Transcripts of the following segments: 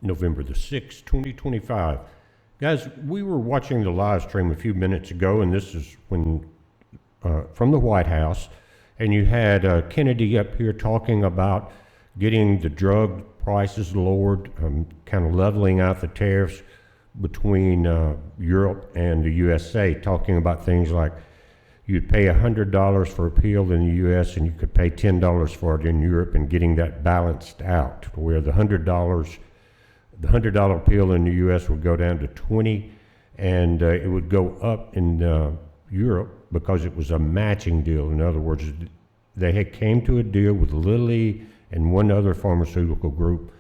November the 6th, 2025. Guys, we were watching the live stream a few minutes ago, and this is when from the White House, and you had Kennedy up here talking about getting the drug prices lowered, kind of leveling out the tariffs between Europe and the USA, talking about things like you'd pay $100 for a pill in the US and you could pay $10 for it in Europe, and getting that balanced out where the $100 pill in the US would go down to 20, and it would go up in Europe because it was a matching deal. In other words, they had came to a deal with Lilly and one other pharmaceutical group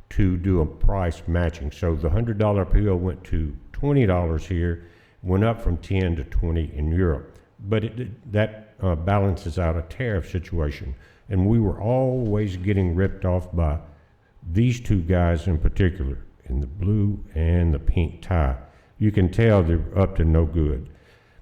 to do a price matching. So the $100 pill went to $20 here, went up from 10 to 20 in Europe. But that balances out a tariff situation. And we were always getting ripped off by these two guys in particular, in the blue and the pink tie. You can tell they're up to no good.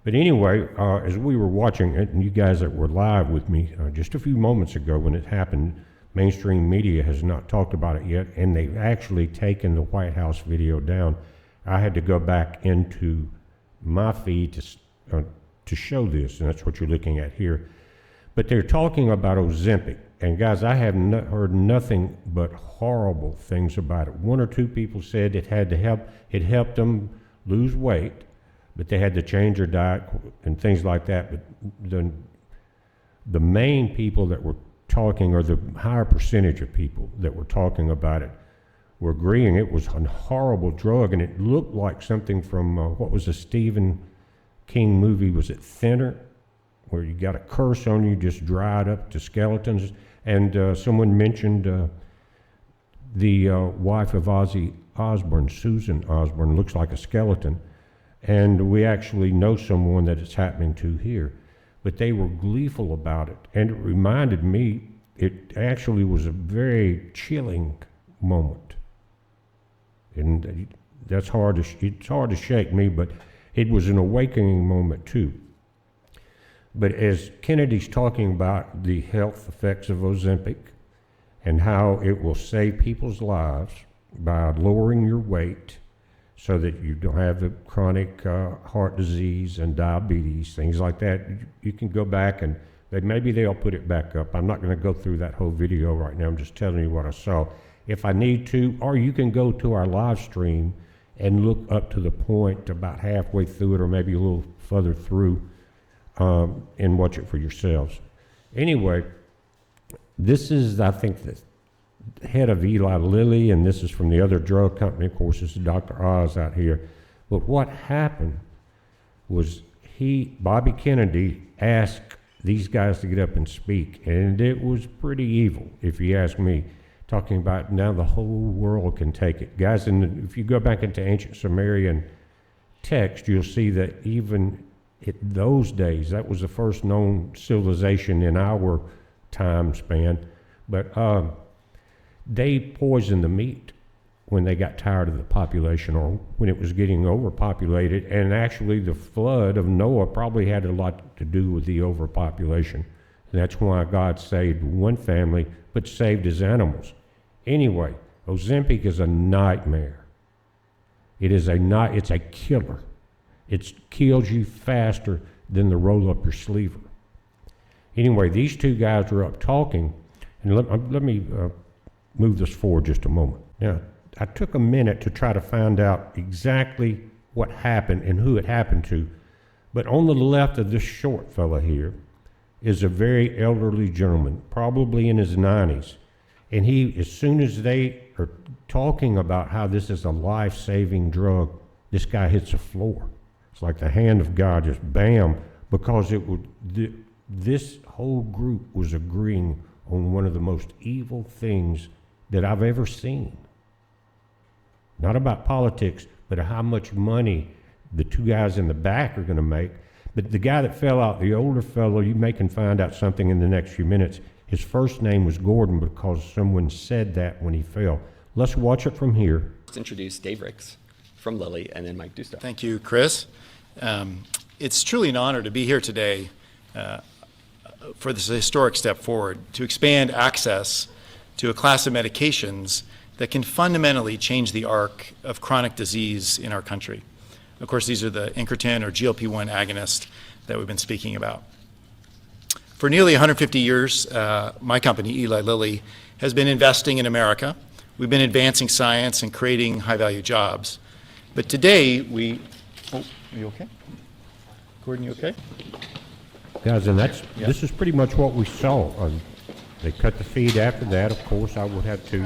But anyway, as we were watching it, and you guys that were live with me just a few moments ago when it happened, mainstream media has not talked about it yet, and they've actually taken the White House video down. I had to go back into my feed to show this, and that's what you're looking at here. But they're talking about Ozempic, and guys, I have heard nothing but horrible things about it. One or two people said it helped them lose weight, but they had to change their diet and things like that. But the main people that were talking, or the higher percentage of people that were talking about it, were agreeing it was a horrible drug, and it looked like something from what was a Stephen King movie? Was it Thinner, where you got a curse on you, just dried up to skeletons? And someone mentioned the wife of Ozzy Osbourne, Susan Osbourne, looks like a skeleton. And we actually know someone that it's happening to here. But they were gleeful about it. And it reminded me, it actually was a very chilling moment. And it's hard to shake me, but it was an awakening moment too. But as Kennedy's talking about the health effects of Ozempic and how it will save people's lives by lowering your weight so that you don't have the chronic heart disease and diabetes, things like that, you can go back and maybe they'll put it back up. I'm not going to go through that whole video right now. I'm just telling you what I saw. If I need to, or you can go to our live stream and look up to the point about halfway through it, or maybe a little further through, and watch it for yourselves. Anyway, this is, I think, the head of Eli Lilly, and this is from the other drug company. Of course, this is Dr. Oz out here. But what happened was Bobby Kennedy, asked these guys to get up and speak, and it was pretty evil, if you ask me. Talking about now the whole world can take it. Guys, if you go back into ancient Sumerian text, you'll see that even in those days, that was the first known civilization in our time span, but they poisoned the meat when they got tired of the population, or when it was getting overpopulated. And actually the flood of Noah probably had a lot to do with the overpopulation. And that's why God saved one family, but saved his animals. Anyway, Ozempic is a nightmare. It's a killer. It kills you faster than the roll up your sleever. Anyway, these two guys were up talking, and let me move this forward just a moment. Now, I took a minute to try to find out exactly what happened and who it happened to, but on the left of this short fella here is a very elderly gentleman, probably in his 90s. And as soon as they are talking about how this is a life-saving drug, this guy hits the floor. It's like the hand of God, just bam, because this whole group was agreeing on one of the most evil things that I've ever seen. Not about politics, but how much money the two guys in the back are going to make. But the guy that fell out, the older fellow, you may can find out something in the next few minutes. His first name was Gordon because someone said that when he fell. Let's watch it from here. Let's introduce Dave Ricks from Lilly, and then Mike Dusto. Thank you, Chris. It's truly an honor to be here today for this historic step forward to expand access to a class of medications that can fundamentally change the arc of chronic disease in our country. Of course, these are the incretin or GLP-1 agonist that we've been speaking about. For nearly 150 years, my company, Eli Lilly, has been investing in America. We've been advancing science and creating high-value jobs. But today, oh, are you okay? Gordon, you okay? Guys, and Yeah. this is pretty much what we saw. They cut the feed after that. Of course, I would have to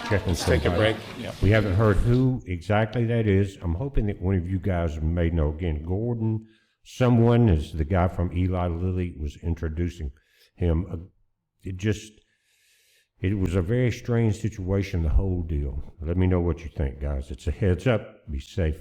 check and Take a break. Yeah. We haven't heard who exactly that is. I'm hoping that one of you guys may know. Again, Gordon, someone is the guy from Eli Lilly was introducing him. It was a very strange situation, the whole deal. Let me know what you think, guys. It's a heads up. Be safe.